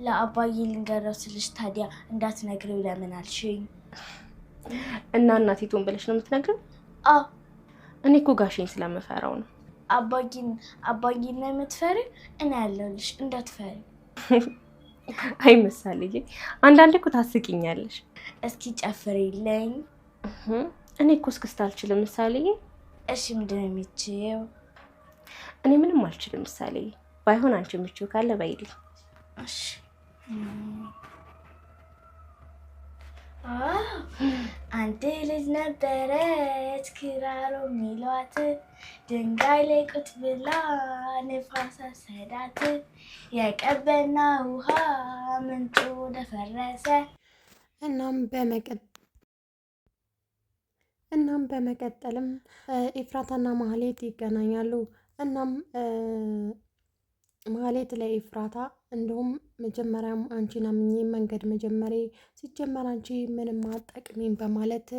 ለአባዬ ልንገረው ስልሽ ታዲያ እንዳትነግሪው ለምን አልሽኝ? እና እናቲቱን ብለሽ ነው የምትነግሪው? አዎ እኔ እኮ ጋሼን ስለምፈራው ነው። አባዬን ነው የምትፈሪው? እኔ ያለሁልሽ እንዳትፈሪ። አይ ምሳሌዬ፣ አንዳንዴ እኮ ታስቂኛለሽ። እስኪ ጨፍሪልኝ። እኔ እኮ እስክስታ አልችልም ምሳሌዬ። እሺ ምንድን ነው የምትችይው? እኔ ምንም አልችልም ምሳሌዬ። ባይሆን አንቺ የምትችይው ካለ በይልኝ። እሺ አንድ ልጅ ነበረች ክራሮ ሚሏት፣ ድንጋይ ላይ ቁጭ ብላ ንፋስ ወሰዳት፣ የቀበና ውሃ ምንጩ ደፈረሰ። እናም በመቀጠልም ኤፍራታና ማህሌት ይገናኛሉ። እናም ማህሌት ለኤፍራታ እንደውም መጀመሪያም አንቺን አምኜ መንገድ መጀመሬ ሲጀመር አንቺ ምንም አትጠቅሚም በማለት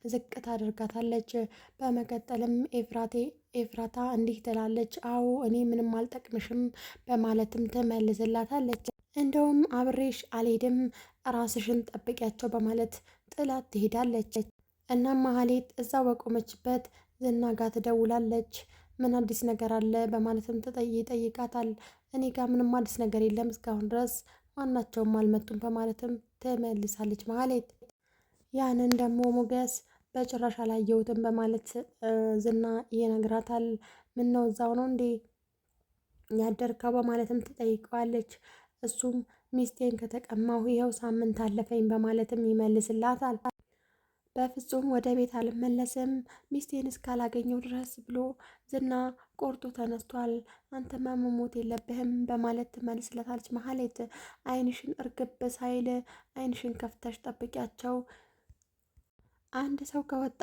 ዝቅ ታደርጋታለች። በመቀጠልም ኤፍራታ እንዲህ ትላለች፣ አዎ እኔ ምንም አልጠቅምሽም በማለትም ትመልስላታለች። እንደውም አብሬሽ አልሄድም ራስሽን ጠብቂያቸው በማለት ጥላት ትሄዳለች። እናም ማህሌት እዛው በቆመችበት ዝና ጋ ትደውላለች። ምን አዲስ ነገር አለ በማለትም ይጠይቃታል። እኔ ጋር ምንም አዲስ ነገር የለም እስካሁን ድረስ ማናቸውም አልመጡም በማለትም ትመልሳለች ማህሌት። ያንን ደግሞ ሞገስ በጭራሽ አላየሁትም በማለት ዝና ይነግራታል። ምን ነው እዛው ነው እንዴ ያደርከው በማለትም ትጠይቀዋለች። እሱም ሚስቴን ከተቀማሁ ይኸው ሳምንት አለፈኝ በማለትም ይመልስላታል። በፍጹም ወደ ቤት አልመለስም ሚስቴን እስካላገኘው ድረስ ብሎ ዝና ቆርጦ ተነስቷል። አንተማ መሞት የለብህም በማለት ትመልስለታለች ማህሌት። ዓይንሽን እርግብ ሳይል ዓይንሽን ከፍተሽ ጠብቂያቸው፣ አንድ ሰው ከወጣ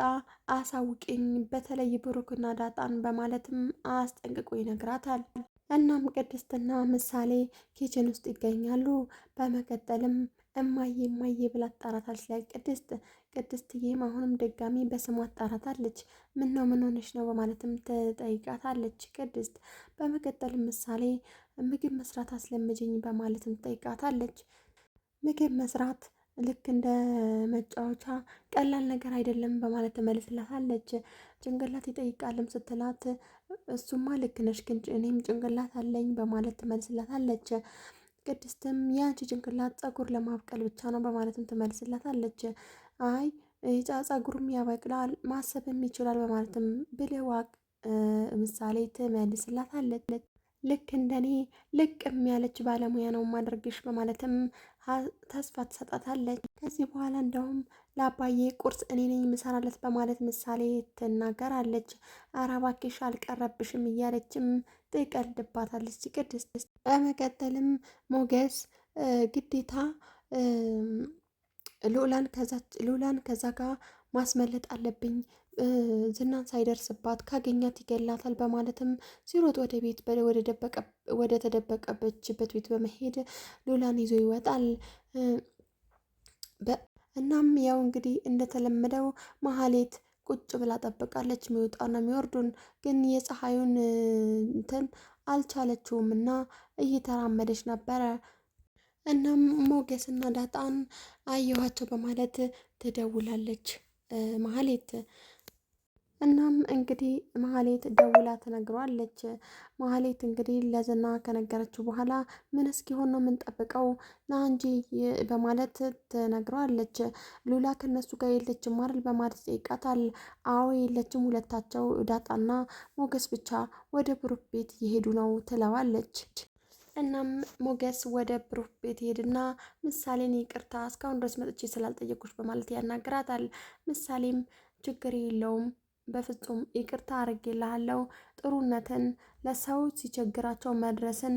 አሳውቂኝ፣ በተለይ ብሩክና ዳጣን በማለትም አስጠንቅቆ ይነግራታል። እናም ቅድስትና ምሳሌ ኪችን ውስጥ ይገኛሉ። በመቀጠልም እማዬ እማዬ ብላ ትጣራታለች ላይ ቅድስትዬም አሁንም ድጋሚ በስሟ ትጣራታለች። ምን ነው ምን ሆነሽ ነው በማለትም ትጠይቃታለች ቅድስት። በመቀጠል ምሳሌ ምግብ መስራት አስለምጅኝ በማለትም ትጠይቃታለች። ምግብ መስራት ልክ እንደ መጫወቻ ቀላል ነገር አይደለም በማለት ትመልስላታለች። ጭንቅላት ይጠይቃልም ስትላት እሱማ ልክ ነሽ ግን እኔም ጭንቅላት አለኝ በማለት ትመልስላታለች። ቅድስትም ያንቺ ጭንቅላት ጸጉር ለማብቀል ብቻ ነው በማለትም ትመልስላታለች። አይ ጸጉርም ያበቅላል ማሰብም ይችላል በማለትም ብልዋቅ ምሳሌ ትመልስላታለች። ልክ እንደኔ ልቅም ያለች ባለሙያ ነው ማድረግሽ በማለትም ተስፋ ትሰጣታለች። ከዚህ በኋላ እንደውም ለአባዬ ቁርስ እኔ ነኝ የምሰራለት በማለት ምሳሌ ትናገራለች። ኧረ እባክሽ አልቀረብሽም እያለችም ትቀልድባታለች ቅድስት። በመቀጠልም ሞገስ ግዴታ ሉላን ከዛ ጋር ማስመለጥ አለብኝ ዝናን ሳይደርስባት ካገኛት ይገላታል በማለትም ሲሮጥ ወደ ቤት ወደ ተደበቀበችበት ቤት በመሄድ ሉላን ይዞ ይወጣል። እናም ያው እንግዲህ እንደተለመደው ማህሌት ቁጭ ብላ ጠብቃለች የሚወጣና የሚወርዱን፣ ግን የፀሐዩን እንትን አልቻለችውም እና እየተራመደች ነበረ። እናም ሞገስና ዳጣን አየኋቸው በማለት ትደውላለች ማህሌት። እናም እንግዲህ ማህሌት ደውላ ትነግረዋለች። ማህሌት እንግዲህ ለዝና ከነገረችው በኋላ ምን እስኪሆን ነው የምንጠብቀው ና እንጂ በማለት ትነግረዋለች። ሉላ ከነሱ ጋር የለችም አይደል በማለት ይጠይቃታል። አዎ የለችም፣ ሁለታቸው ዳጣና ሞገስ ብቻ ወደ ብሩክ ቤት እየሄዱ ነው ትለዋለች። እናም ሞገስ ወደ ብሩክ ቤት ሄድና ምሳሌን ይቅርታ እስካሁን ድረስ መጥቼ ስላልጠየቁሽ በማለት ያናግራታል። ምሳሌም ችግር የለውም በፍጹም ይቅርታ አድርጌልሃለሁ፣ ጥሩነትን ለሰው ሲቸግራቸው መድረስን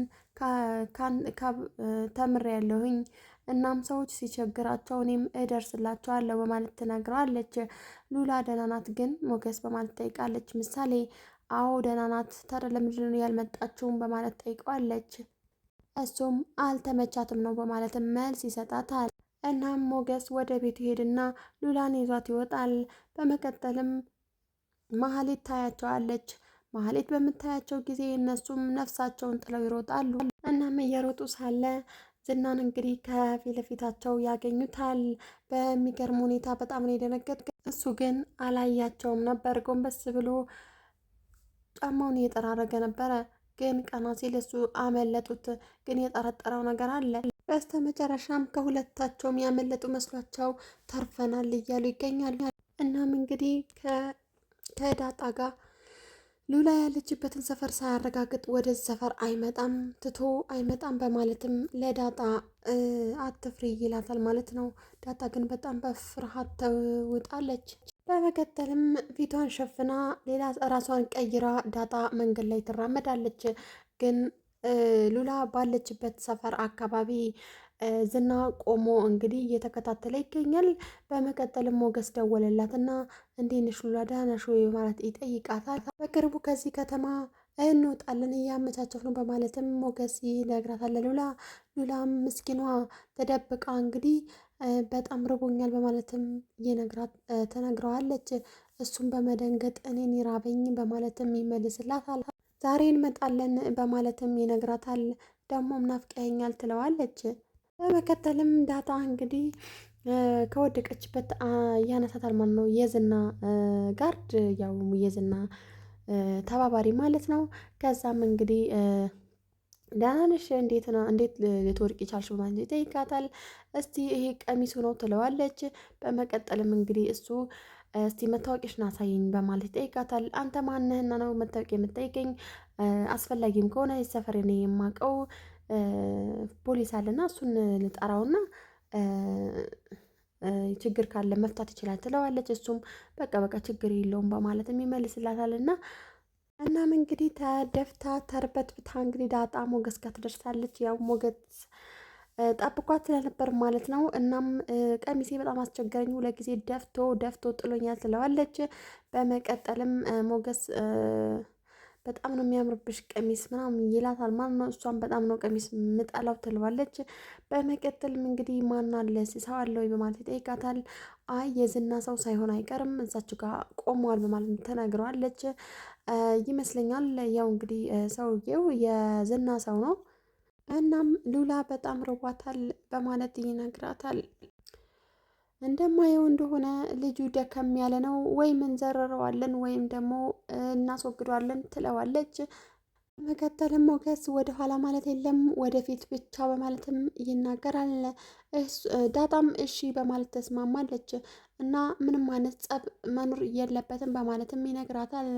ተምሬያለሁኝ። እናም ሰዎች ሲቸግራቸው እኔም እደርስላቸዋለሁ በማለት ትነግረዋለች። ሉላ ደህና ናት ግን ሞገስ በማለት ጠይቃለች። ምሳሌ አዎ ደህና ናት፣ ታዲያ ለምንድን ነው ያልመጣችውም በማለት ጠይቀዋለች። እሱም አልተመቻትም ነው በማለት መልስ ይሰጣታል። እናም ሞገስ ወደ ቤቱ ሄድና ሉላን ይዟት ይወጣል። በመቀጠልም ማህሌት ታያቸዋለች። ማህሌት በምታያቸው ጊዜ እነሱም ነፍሳቸውን ጥለው ይሮጣሉ። እናም እየሮጡ ሳለ ዝናን እንግዲህ ከፊት ለፊታቸው ያገኙታል። በሚገርም ሁኔታ በጣም ነው የደነገጥኩት። እሱ ግን አላያቸውም ነበር። ጎንበስ ብሎ ጫማውን እየጠራረገ ነበረ። ግን ቀና ሲል እሱ አመለጡት። ግን የጠረጠረው ነገር አለ። በስተ መጨረሻም ከሁለታቸውም ያመለጡ መስሏቸው ተርፈናል እያሉ ይገኛሉ። እናም እንግዲህ ከዳጣ ጋር ሉላ ያለችበትን ሰፈር ሳያረጋግጥ ወደዚህ ሰፈር ትቶ አይመጣም በማለትም ለዳጣ አትፍሪ ይላታል ማለት ነው። ዳጣ ግን በጣም በፍርሃት ተውጣለች። በመቀጠልም ፊቷን ሸፍና ሌላ ራሷን ቀይራ ዳጣ መንገድ ላይ ትራመዳለች። ግን ሉላ ባለችበት ሰፈር አካባቢ ዝና ቆሞ እንግዲህ እየተከታተለ ይገኛል። በመቀጠልም ሞገስ ደወለላት እና እንዴት ነሽ ሉላ ደህና ነሽ ወይ በማለት ይጠይቃታል። በቅርቡ ከዚህ ከተማ እንወጣለን እያመቻቸፍ ነው በማለትም ሞገስ ይነግራታል ሉላም ምስኪኗ ተደብቃ እንግዲህ በጣም ርቦኛል በማለትም ተነግረዋለች። እሱም በመደንገጥ እኔን ይራበኝ በማለትም ይመልስላታል። ዛሬ እንመጣለን በማለትም ይነግራታል። ደግሞም ናፍቀኸኛል ትለዋለች። በመቀጠልም ዳጣ እንግዲህ ከወደቀችበት ያነሳታል ማለት ነው። የዝና ጋርድ ያው የዝና ተባባሪ ማለት ነው። ከዛም እንግዲህ ደህና ነሽ እንዴት ልትወድቂ ቻልሽ በማለት ይጠይቃታል። እስቲ ይሄ ቀሚሱ ነው ትለዋለች። በመቀጠልም እንግዲህ እሱ እስቲ መታወቂያሽን አሳይኝ በማለት ይጠይቃታል። አንተ ማንህና ነው መታወቂያ የምጠይቀኝ? አስፈላጊም ከሆነ ሰፈር ነው የማውቀው ፖሊስ አለና እሱን ልጠራውና ችግር ካለ መፍታት ይችላል ትለዋለች። እሱም በቃ ችግር የለውም በማለት የሚመልስላታል። እናም እንግዲህ ተደፍታ ተርበትብታ እንግዲህ ዳጣ ሞገስ ጋር ትደርሳለች። ያው ሞገስ ጠብቋት ስለነበር ማለት ነው። እናም ቀሚሴ በጣም አስቸገረኝ፣ ሁለት ጊዜ ደፍቶ ጥሎኛል ትለዋለች። በመቀጠልም ሞገስ በጣም ነው የሚያምርብሽ ቀሚስ ምናምን ይላታል ማለት ነው። እሷም በጣም ነው ቀሚስ ምጠላው ትለዋለች። በመቀጠልም እንግዲህ ማን አለ ሰው አለ ወይ በማለት ይጠይቃታል። አይ የዝና ሰው ሳይሆን አይቀርም እዛችሁ ጋር ቆመዋል በማለት ተናግረዋለች ይመስለኛል። ያው እንግዲህ ሰውዬው የዝና ሰው ነው። እናም ሉላ በጣም ርቧታል በማለት ይነግራታል። እንደማየው እንደሆነ ልጁ ደከም ያለ ነው፣ ወይም እንዘረረዋለን ወይም ደግሞ እናስወግደዋለን ትለዋለች። በመቀጠልም ሞገስ ወደኋላ ማለት የለም ወደፊት ብቻ በማለትም ይናገራል። ዳጣም እሺ በማለት ተስማማለች እና ምንም አይነት ጸብ መኖር የለበትም በማለትም ይነግራታል።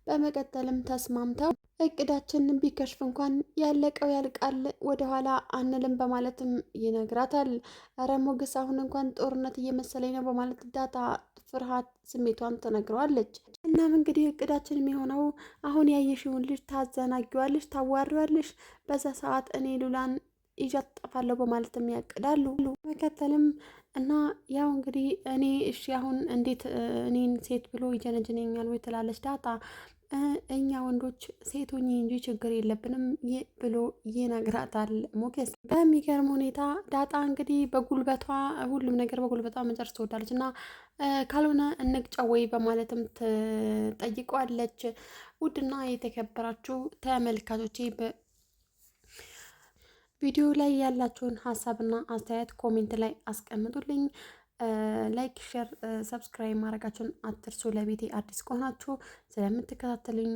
በመቀጠልም ተስማምተው እቅዳችን ቢከሽፍ እንኳን ያለቀው ያልቃል ወደኋላ አንልም በማለትም ይነግራታል። እረ ሞገስ አሁን እንኳን ጦርነት እየመሰለኝ ነው በማለት ዳጣ ፍርሃት ስሜቷን ተነግረዋለች። እናም እንግዲህ እቅዳችን የሚሆነው አሁን ያየሽውን ልጅ ታዘናጊዋለሽ፣ ታዋሪዋለሽ፣ በዛ ሰዓት እኔ ሉላን ይዣት ጠፋለሁ በማለትም ያቅዳሉ። መከተልም እና ያው እንግዲህ እኔ እሺ አሁን እንዴት እኔን ሴት ብሎ ይጀነጅነኛል ወይ ትላለች ዳጣ። እኛ ወንዶች ሴቶኝ እንጂ ችግር የለብንም ብሎ ይነግራታል ሞገስ። በሚገርም ሁኔታ ዳጣ እንግዲህ በጉልበቷ ሁሉም ነገር በጉልበቷ መጨረስ ትወዳለች እና ካልሆነ እንግጫ ወይ በማለትም ትጠይቀዋለች። ውድና የተከበራችሁ ተመልካቾቼ ቪዲዮ ላይ ያላችሁን ሀሳብና አስተያየት ኮሜንት ላይ አስቀምጡልኝ። ላይክ፣ ሼር፣ ሰብስክራይብ ማድረጋችሁን አትርሱ። ለቤቴ አዲስ ከሆናችሁ ስለምትከታተሉኝ